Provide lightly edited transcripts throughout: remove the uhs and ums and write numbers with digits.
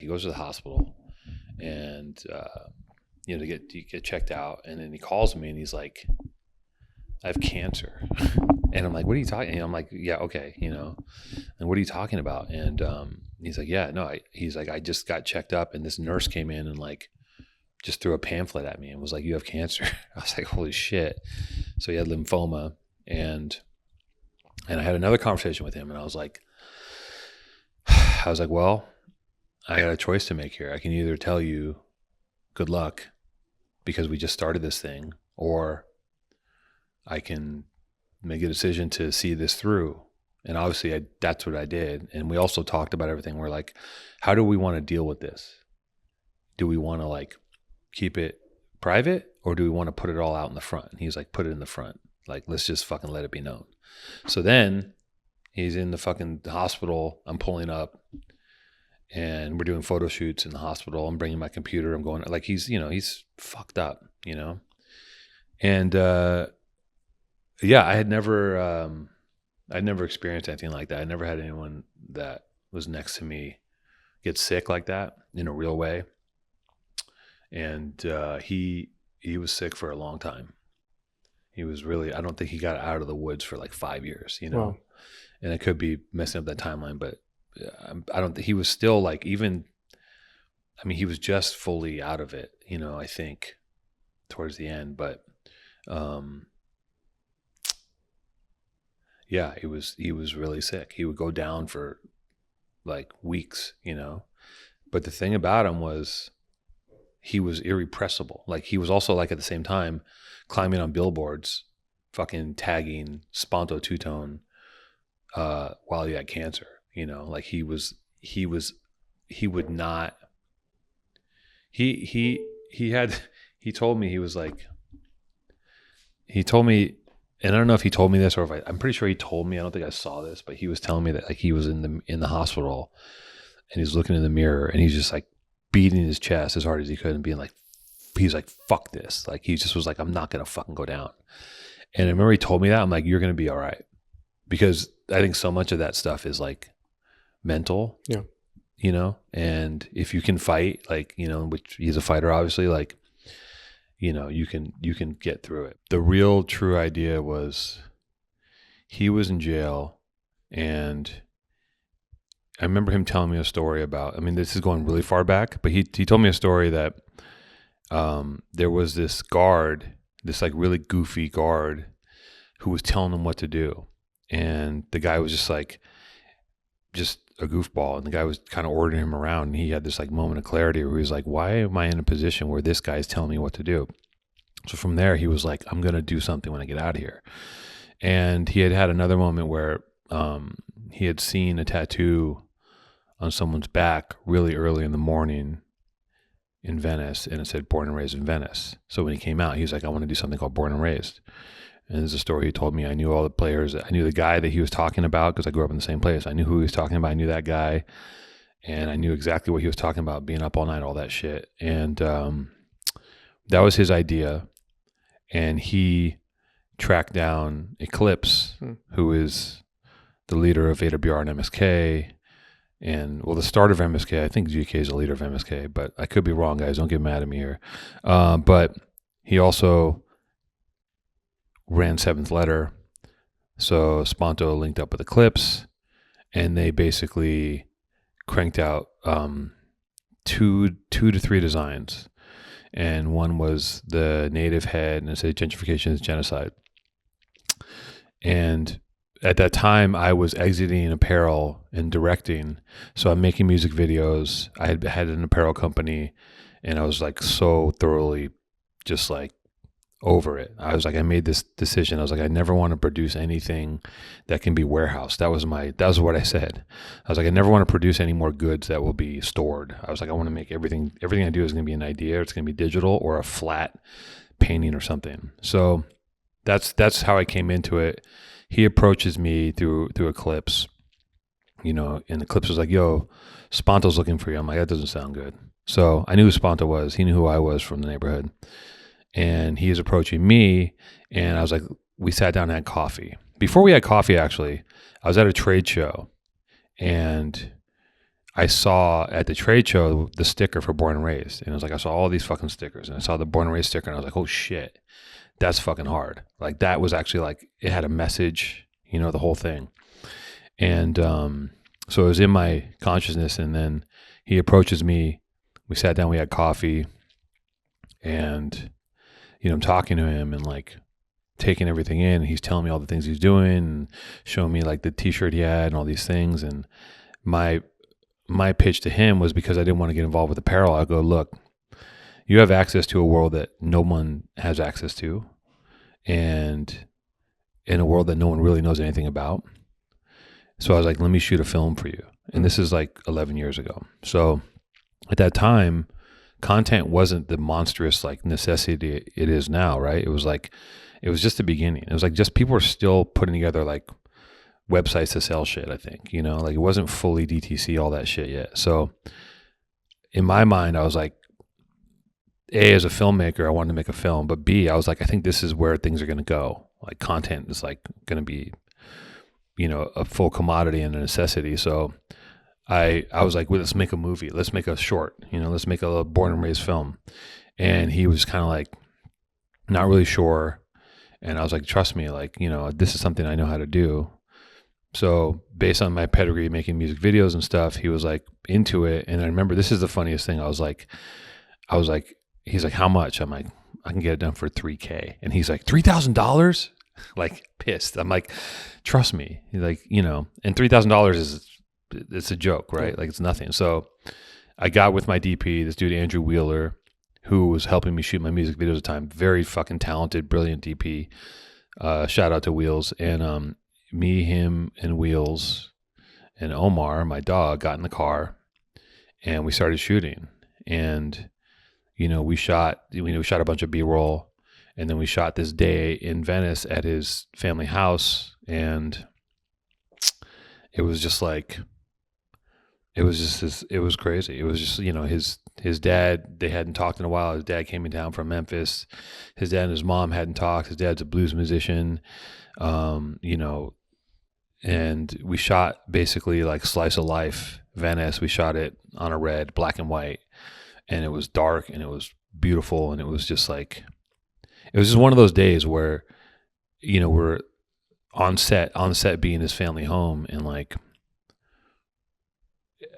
goes to the hospital and, to get checked out. And then he calls me and he's like, I have cancer. And I'm like, what are you talking? And I'm like, yeah, okay. And what are you talking about? And, he's like, yeah, no, he's like, I just got checked up and this nurse came in and like just threw a pamphlet at me and was like, you have cancer. I was like, holy shit. So he had lymphoma and I had another conversation with him and I was like, well, I got a choice to make here. I can either tell you good luck because we just started this thing, or I can make a decision to see this through. And obviously that's what I did. And we also talked about everything. We're like, how do we want to deal with this? Do we want to like keep it private or do we want to put it all out in the front? And he's like, put it in the front. Like, let's just fucking let it be known. So then he's in the fucking hospital. I'm pulling up and we're doing photo shoots in the hospital. I'm bringing my computer. I'm going like, he's fucked up, and, yeah, I'd never experienced anything like that. I never had anyone that was next to me get sick like that in a real way. And he was sick for a long time. He was really, I don't think he got out of the woods for like 5 years, Wow. And I could be messing up that timeline, but I don't think he was still like he was just fully out of it, I think towards the end, but yeah, he was really sick. He would go down for like weeks, but the thing about him was he was irrepressible. Like he was also like at the same time climbing on billboards, fucking tagging Spanto two-tone while he had cancer, like he would not, he told me, and I don't know if he told me this or if I'm pretty sure he told me, I don't think I saw this, but he was telling me that like he was in the hospital and he's looking in the mirror and he's just like beating his chest as hard as he could and being like, he's like, fuck this. Like he just was like, I'm not going to fucking go down. And I remember he told me that. I'm like, you're going to be all right. Because I think so much of that stuff is like mental, and if you can fight, like, which he's a fighter, obviously, like, you can get through it. The real true idea was he was in jail, and I remember him telling me a story about, this is going really far back, but he told me a story that there was this guard, this like really goofy guard who was telling him what to do. And the guy was just a goofball. And the guy was kind of ordering him around. And he had this like moment of clarity where he was like, why am I in a position where this guy's telling me what to do? So from there, he was like, I'm going to do something when I get out of here. And he had another moment where he had seen a tattoo on someone's back really early in the morning in Venice. And it said born and raised in Venice. So when he came out, he was like, I want to do something called born and raised. And there's a story he told me. I knew all the players. I knew the guy that he was talking about because I grew up in the same place. I knew who he was talking about. I knew that guy. And I knew exactly what he was talking about, being up all night, all that shit. And that was his idea. And he tracked down Eclipse, who is the leader of AWR and MSK. And, well, the start of MSK. I think GK is the leader of MSK, but I could be wrong, guys. Don't get mad at me here. But he also ran Seventh Letter. So Spanto linked up with Eclipse, and they basically cranked out 2 to 3 designs. And one was the native head, and it said gentrification is genocide. And at that time, I was exiting apparel and directing. So I'm making music videos. I had an apparel company, and I was like so thoroughly just like over it. I was like, I made this decision. I was like, I never want to produce anything that can be warehoused. That was what I said. I was like, I never want to produce any more goods that will be stored. I was like, I want to make everything I do is going to be an idea. It's going to be digital or a flat painting or something. So that's how I came into it. He approaches me through Eclipse, and Eclipse was like, yo, Spanto's looking for you. I'm like, that doesn't sound good. So I knew who Spanto was. He knew who I was from the neighborhood. And he is approaching me, and I was like, we sat down and had coffee. Before we had coffee, actually, I was at a trade show, and I saw at the trade show the sticker for Born and Raised, and it was like I saw all these fucking stickers, and I saw the Born and Raised sticker, and I was like, oh shit, that's fucking hard. Like that was actually like it had a message, you know, the whole thing. And so it was in my consciousness, and then he approaches me. We sat down, we had coffee, and you know, I'm talking to him and like taking everything in. He's telling me all the things he's doing and showing me like the t-shirt he had and all these things. And my pitch to him was, because I didn't want to get involved with apparel, I go, look, you have access to a world that no one has access to, and in a world that no one really knows anything about. So I was like, let me shoot a film for you. And this is like 11 years ago. So at that time, content wasn't the monstrous like necessity it is now, right? It was like, it was just the beginning. It was like just people were still putting together like websites to sell shit, I think, you know, like it wasn't fully DTC, all that shit yet. So in my mind, I was like, A, as a filmmaker, I wanted to make a film, but B, I was like, I think this is where things are going to go. Like content is like going to be, you know, a full commodity and a necessity. So I was like, well, let's make a movie. Let's make a short, you know, let's make a Born and Raised film. And he was kind of like, not really sure. And I was like, trust me, like, you know, this is something I know how to do. So based on my pedigree, making music videos and stuff, he was like into it. And I remember, this is the funniest thing. I was like, he's like, how much? I'm like, I can get it done for $3,000. And he's like, $3,000? Like pissed. I'm like, trust me. He's like, you know, and $3,000 it's a joke, right? Like it's nothing. So I got with my DP, this dude, Andrew Wheeler, who was helping me shoot my music videos at the time. Very fucking talented, brilliant DP. Shout out to Wheels. And me, him, and Wheels and Omar, my dog, got in the car and we started shooting. And, you know, we shot a bunch of B-roll, and then we shot this day in Venice at his family house. And it was just like, it was crazy. It was just, you know, his dad, they hadn't talked in a while. His dad came in town from Memphis. His dad and his mom hadn't talked. His dad's a blues musician, you know, and we shot basically like slice of life Venice. We shot it on a red, black and white, and it was dark and it was beautiful. And it was just like, it was just one of those days where, you know, we're on set being his family home, and like,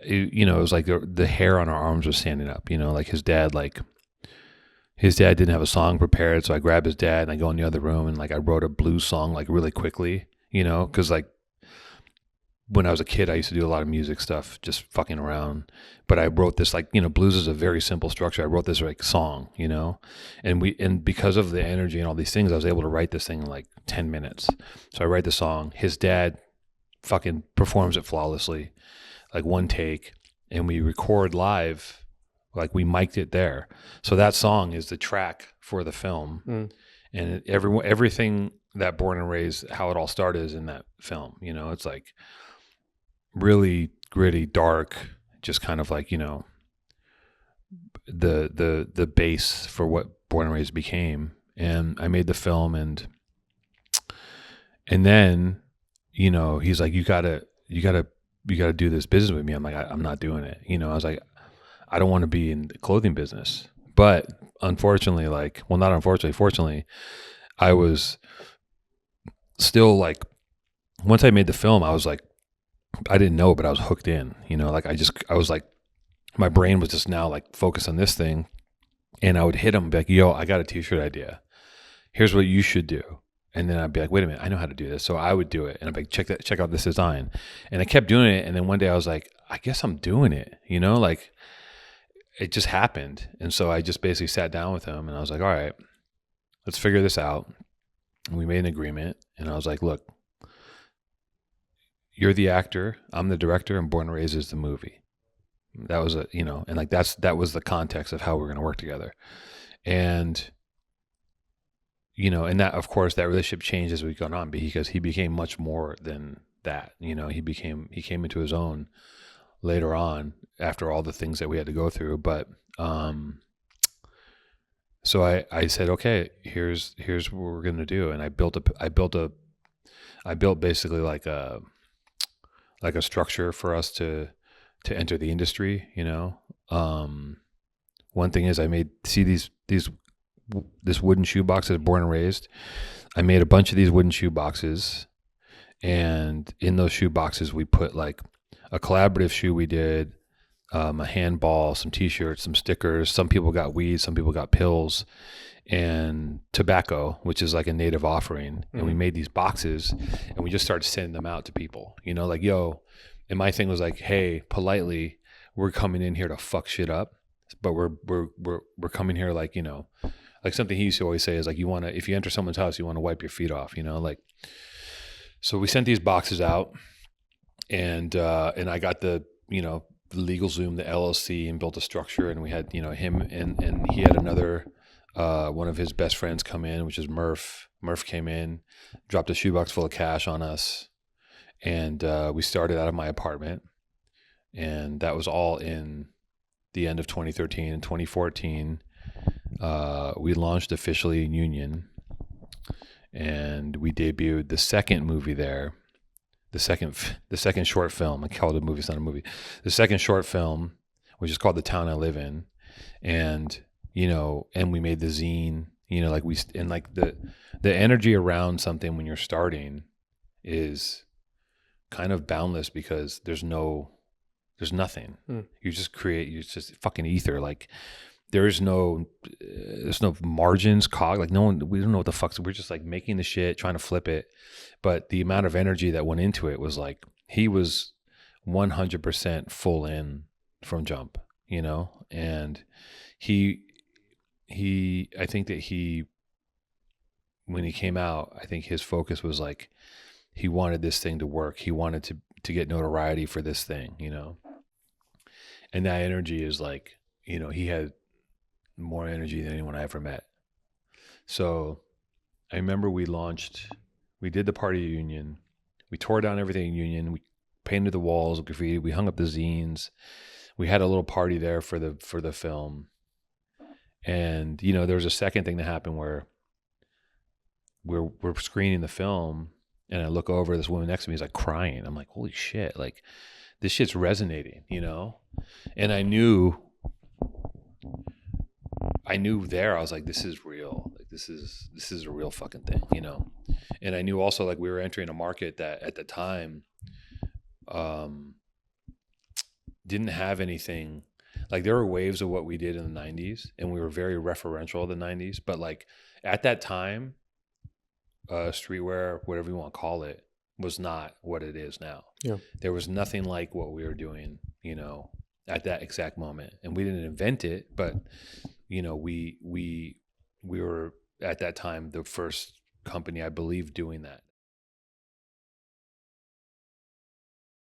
you know, it was like the hair on our arms was standing up, you know, like his dad didn't have a song prepared. So I grabbed his dad and I go in the other room and like I wrote a blues song like really quickly, you know, because like when I was a kid, I used to do a lot of music stuff, just fucking around. But I wrote this, like, you know, blues is a very simple structure. I wrote this like song, you know, and because of the energy and all these things, I was able to write this thing in like 10 minutes. So I write the song. His dad fucking performs it flawlessly, like one take, and we record live, like we mic'd it there. So that song is the track for the film. And everything that Born and Raised, how it all started, is in that film. You know, it's like really gritty, dark, just kind of like, you know, the base for what Born and Raised became. And I made the film, and then, you know, he's like, you gotta do this business with me. I'm like, I'm not doing it. You know, I was like, I don't want to be in the clothing business. But unfortunately, like, well, not unfortunately, fortunately, I was still like, once I made the film, I was like, I didn't know, but I was hooked in, you know, like I was like, my brain was just now like focused on this thing. And I would hit him, be like, yo, I got a t-shirt idea. Here's what you should do. And then I'd be like, wait a minute, I know how to do this. So I would do it. And I'd be like, check out this design. And I kept doing it. And then one day I was like, I guess I'm doing it, you know, like it just happened. And so I just basically sat down with him and I was like, all right, let's figure this out. And we made an agreement. And I was like, look, you're the actor, I'm the director, and Born and Raised is the movie. That was you know, and like that was the context of how we're going to work together. And, you know, and that, of course, that relationship changed as we've gone on, because he became much more than that. You know, he came into his own later on after all the things that we had to go through. But, so I said, okay, here's what we're going to do. And I built basically like a structure for us to to enter the industry, you know. One thing is I made, see this wooden shoe boxes, born and raised. I made a bunch of these wooden shoe boxes, and in those shoe boxes we put like a collaborative shoe we did, a handball, some t-shirts, some stickers. Some people got weed, some people got pills, and tobacco, which is like a native offering. And we made these boxes, and we just started sending them out to people, you know, like, yo. And my thing was like, hey, politely, we're coming in here to fuck shit up, but we're coming here, like, you know, like something he used to always say is like, you want to, if you enter someone's house, you want to wipe your feet off, you know, like. So we sent these boxes out, and I got the, you know, the legal Zoom, the LLC, and built a structure. And we had, you know, him and he had another, one of his best friends come in, which is Murph. Murph came in, dropped a shoebox full of cash on us. And we started out of my apartment, and that was all in the end of 2013. And 2014, we launched officially in Union, and we debuted the second movie there, the second short film. I call it a movie, it's not a movie. The second short film, which is called The Town I Live In, and, you know, and we made the zine, you know, like and like the energy around something when you're starting is kind of boundless, because there's nothing. You just create, you just fucking ether. Like there's no margins, like no one, we don't know what the fuck. We're just like making the shit, trying to flip it. But the amount of energy that went into it was like, he was 100% full in from jump, you know? And I think that when he came out, I think his focus was like, he wanted this thing to work. He wanted to get notoriety for this thing, you know? And that energy is like, you know, he had more energy than anyone I ever met. So I remember we did the party at Union. We tore down everything in Union. We painted the walls with graffiti. We hung up the zines. We had a little party there for the film. And, you know, there was a second thing that happened where we're screening the film, and I look over, this woman next to me is like crying. I'm like, holy shit, like this shit's resonating, you know? And I knew there, I was like, this is real. Like this is a real fucking thing, you know? And I knew also like we were entering a market that at the time didn't have anything. Like there were waves of what we did in the 90s, and we were very referential of the 90s, but like at that time, streetwear, whatever you want to call it, was not what it is now. Yeah. There was nothing like what we were doing, you know, at that exact moment. And we didn't invent it, but, you know, we were at that time the first company, I believe, doing that.